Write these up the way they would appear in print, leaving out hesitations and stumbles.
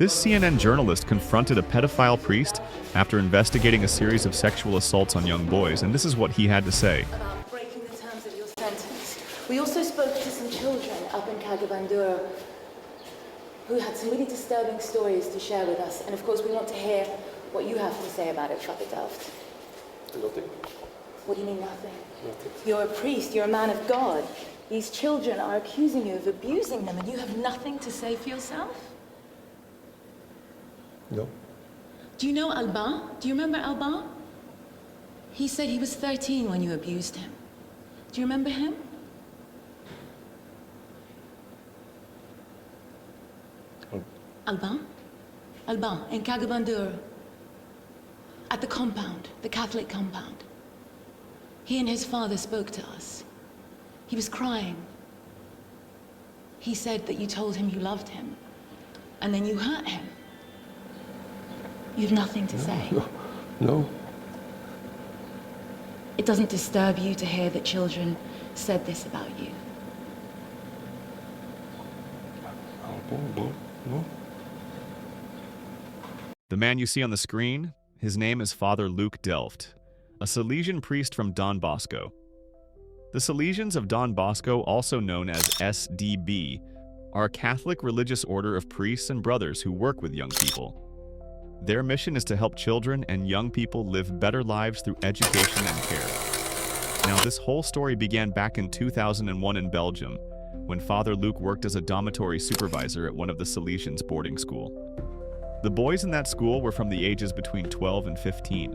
This CNN journalist confronted a pedophile priest after investigating a series of sexual assaults on young boys, and this is what he had to say. About breaking the terms of your sentence. We also spoke to some children up in Cagabandura who had some really disturbing stories to share with us, and of course we want to hear what you have to say about it, Father Delft. Nothing. What do you mean nothing? Nothing. You're a priest, you're a man of God. These children are accusing you of abusing them, and you have nothing to say for yourself? No. Do you know Alban? Do you remember Alban? He said he was 13 when you abused him. Do you remember him? Alban? Alban, in Cagabandura. At the compound, the Catholic compound. He and his father spoke to us. He was crying. He said that you told him you loved him, and then you hurt him. You have nothing to say. No. It doesn't disturb you to hear that children said this about you. No. The man you see on the screen, his name is Father Luke Delft, a Salesian priest from Don Bosco. The Salesians of Don Bosco, also known as SDB, are a Catholic religious order of priests and brothers who work with young people. Their mission is to help children and young people live better lives through education and care. Now, this whole story began back in 2001 in Belgium, when Father Luke worked as a dormitory supervisor at one of the Salesians' boarding school. The boys in that school were from the ages between 12 and 15.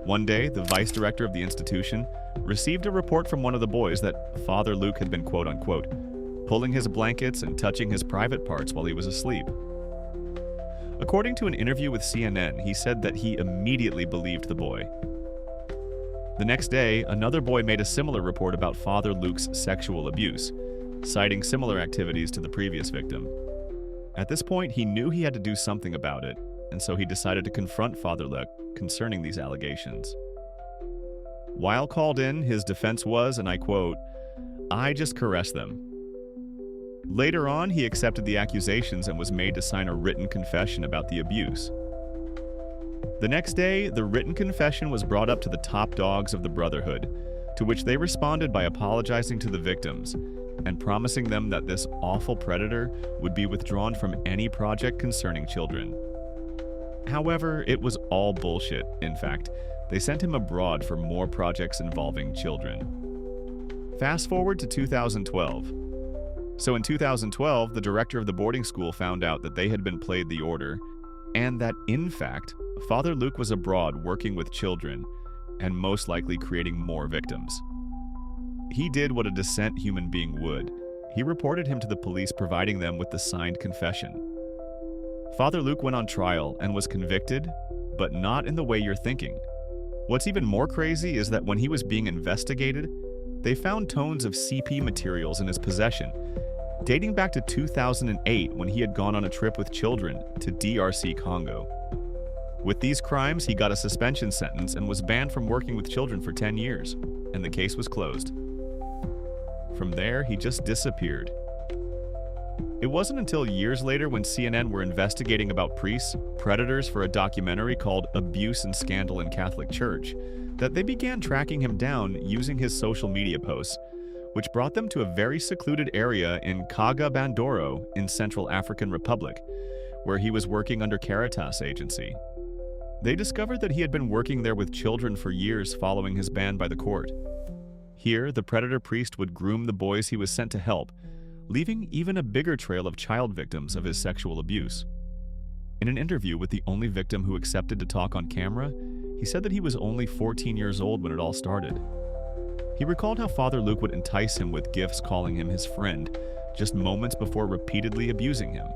One day, the vice director of the institution received a report from one of the boys that Father Luke had been quote-unquote pulling his blankets and touching his private parts while he was asleep. According to an interview with CNN, he said that he immediately believed the boy. The next day, another boy made a similar report about Father Luke's sexual abuse, citing similar activities to the previous victim. At this point, he knew he had to do something about it, and so he decided to confront Father Luke concerning these allegations. While called in, his defense was, and I quote, "I just caressed them." Later on, he accepted the accusations and was made to sign a written confession about the abuse. The next day, the written confession was brought up to the top dogs of the Brotherhood, to which they responded by apologizing to the victims and promising them that this awful predator would be withdrawn from any project concerning children. However, it was all bullshit. In fact, they sent him abroad for more projects involving children. Fast forward to 2012. So in 2012, the director of the boarding school found out that they had been played the order, and that, in fact, Father Luke was abroad working with children, and most likely creating more victims. He did what a decent human being would. He reported him to the police, providing them with the signed confession. Father Luke went on trial and was convicted, but not in the way you're thinking. What's even more crazy is that when he was being investigated, they found tons of CP materials in his possession, dating back to 2008 when he had gone on a trip with children to DRC Congo. With these crimes, he got a suspension sentence and was banned from working with children for 10 years, and the case was closed. From there, he just disappeared. It wasn't until years later, when CNN were investigating about priests, predators for a documentary called Abuse and Scandal in Catholic Church, that they began tracking him down using his social media posts, which brought them to a very secluded area in Cagabandoro in Central African Republic, where he was working under Caritas agency. They discovered that he had been working there with children for years following his ban by the court. Here, the predator priest would groom the boys he was sent to help, leaving even a bigger trail of child victims of his sexual abuse. In an interview with the only victim who accepted to talk on camera, he said that he was only 14 years old when it all started. He recalled how Father Luke would entice him with gifts, calling him his friend, just moments before repeatedly abusing him.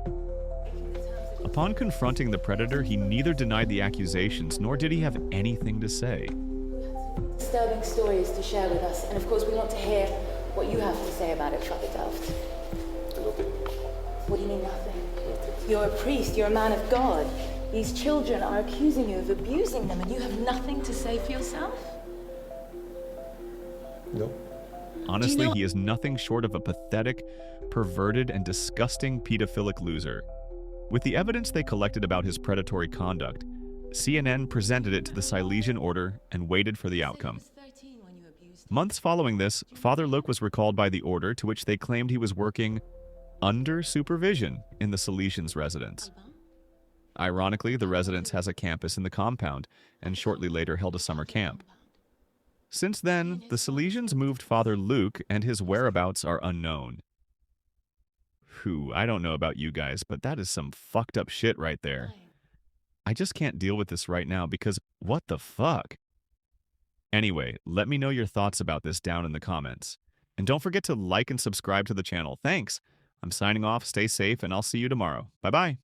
Upon confronting the predator, he neither denied the accusations nor did he have anything to say. Disturbing stories to share with us, and of course we want to hear what you have to say about it, Father Delft. Nothing. What do you mean nothing? Nothing. You're a priest, you're a man of God. These children are accusing you of abusing them, and you have nothing to say for yourself? No. Honestly, he is nothing short of a pathetic, perverted, and disgusting pedophilic loser. With the evidence they collected about his predatory conduct, CNN presented it to the Silesian Order and waited for the outcome. Months following this, Father Luke was recalled by the Order, to which they claimed he was working under supervision in the Silesians' residence. Ironically, the residence has a campus in the compound, and shortly later held a summer camp. Since then, the Silesians moved Father Luke, and his whereabouts are unknown. Whew, I don't know about you guys, but that is some fucked up shit right there. I just can't deal with this right now because what the fuck? Anyway, let me know your thoughts about this down in the comments. And don't forget to like and subscribe to the channel. Thanks. I'm signing off, stay safe, and I'll see you tomorrow. Bye-bye.